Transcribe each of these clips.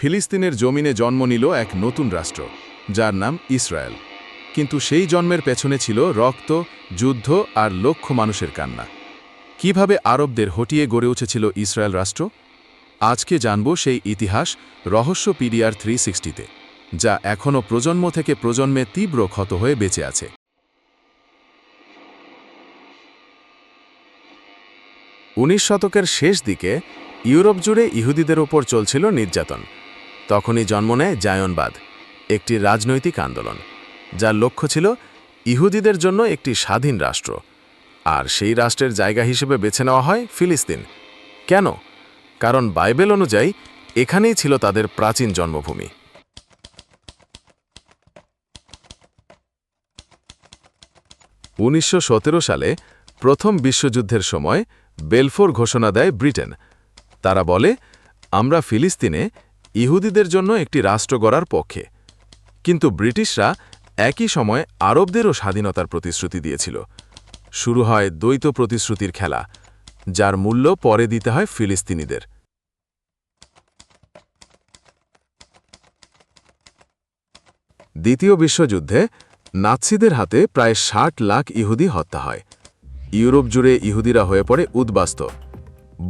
ফিলিস্তিনের জমিনে জন্ম নিল এক নতুন রাষ্ট্র, যার নাম ইসরায়েল। কিন্তু সেই জন্মের পেছনে ছিল রক্ত, যুদ্ধ আর লক্ষ মানুষের কান্না। কিভাবে আরবদের হটিয়ে গড়ে উঠেছিল ইসরায়েল রাষ্ট্র? আজকে জানব সেই ইতিহাস রহস্যপিডিয়ার 360-তে, যা এখনও প্রজন্ম থেকে প্রজন্মে তীব্র ক্ষত হয়ে বেঁচে আছে। 19 শতকের শেষ দিকে ইউরোপ জুড়ে ইহুদিদের ওপর চলছিল নির্যাতন। তখনই জন্ম নেয় জায়নবাদ, একটি রাজনৈতিক আন্দোলন, যার লক্ষ্য ছিল ইহুদিদের জন্য একটি স্বাধীন রাষ্ট্র। আর সেই রাষ্ট্রের জায়গা হিসেবে বেছে নেওয়া হয় ফিলিস্তিন। কেন? কারণ বাইবেল অনুযায়ী এখানেই ছিল তাদের প্রাচীন জন্মভূমি। 1917 সালে প্রথম বিশ্বযুদ্ধের সময় বেলফোর ঘোষণা দেয় ব্রিটেন। তারা বলে, আমরা ফিলিস্তিনে ইহুদিদের জন্য একটি রাষ্ট্র গড়ার পক্ষে। কিন্তু ব্রিটিশরা একই সময় আরবদেরও স্বাধীনতার প্রতিশ্রুতি দিয়েছিল। শুরু হয় দ্বৈত প্রতিশ্রুতির খেলা, যার মূল্য পরে দিতে হয় ফিলিস্তিনিদের। দ্বিতীয় বিশ্বযুদ্ধে নাৎসিদের হাতে প্রায় 60 লাখ ইহুদি হত্যা হয়। ইউরোপ জুড়ে ইহুদিরা হয়ে পড়ে উদ্বাস্ত।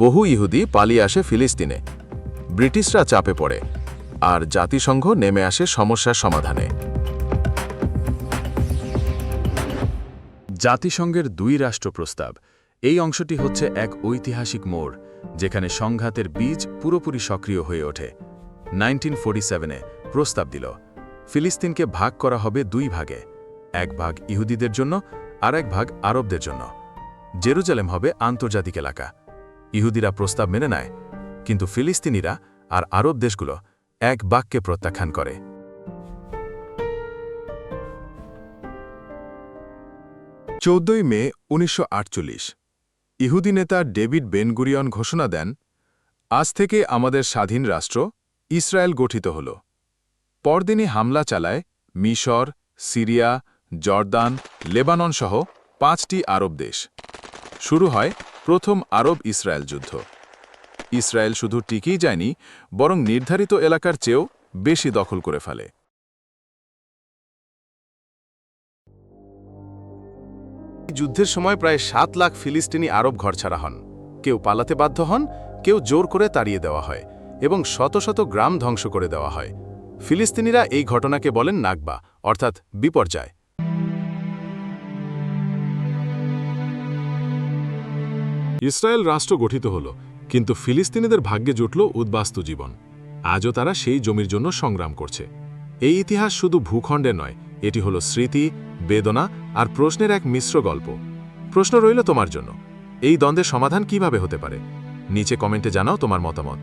বহু ইহুদি পালিয়ে আসে ফিলিস্তিনে। ব্রিটিশরা চাপে পড়ে, আর জাতিসংঘ নেমে আসে সমস্যার সমাধানে। জাতিসংঘের 2 রাষ্ট্র প্রস্তাব, এই অংশটি হচ্ছে এক ঐতিহাসিক মোড়, যেখানে সংঘাতের বীজ পুরোপুরি সক্রিয় হয়ে ওঠে। 1947-এ প্রস্তাব দিল, ফিলিস্তিনকে ভাগ করা হবে 2 ভাগে, এক ভাগ ইহুদিদের জন্য আর এক ভাগ আরবদের জন্য। জেরুজালেম হবে আন্তর্জাতিক এলাকা। ইহুদিরা প্রস্তাব মেনে নেয়, কিন্তু ফিলিস্তিনিরা আর আরব দেশগুলো এক বাক্যে প্রত্যাখ্যান করে। 14 মে 1948 ইহুদি নেতা ডেভিড বেন-গুরিয়ন ঘোষণা দেন, আজ থেকে আমাদের স্বাধীন রাষ্ট্র ইসরায়েল গঠিত হল। পরদিনই হামলা চালায় মিশর, সিরিয়া, জর্দান, লেবানন সহ 5টি আরব দেশ। শুরু হয় প্রথম আরব-ইসরায়েল যুদ্ধ। ইসরায়েল শুধু টিকেই যায়নি, বরং নির্ধারিত এলাকার চেয়েও বেশি দখল করে ফেলে। যুদ্ধের সময় প্রায় 7 লাখ ফিলিস্তিনি আরব ঘরছাড়া হন। কেউ পালাতে বাধ্য হন, কেউ জোর করে তাড়িয়ে দেওয়া হয়, এবং শত শত গ্রাম ধ্বংস করে দেওয়া হয়। ফিলিস্তিনিরা এই ঘটনাকে বলেন নাকবা, অর্থাৎ বিপর্যয়। ইসরায়েল রাষ্ট্র গঠিত হল, কিন্তু ফিলিস্তিনিদের ভাগ্যে জুটল উদ্বাস্তু জীবন। আজও তারা সেই জমির জন্য সংগ্রাম করছে। এই ইতিহাস শুধু ভূখণ্ডের নয়, এটি হলো স্মৃতি, বেদনা আর প্রশ্নের এক মিশ্র গল্প। প্রশ্ন রইল তোমার জন্য, এই দ্বন্দ্বের সমাধান কিভাবে হতে পারে? নিচে কমেন্টে জানাও তোমার মতামত।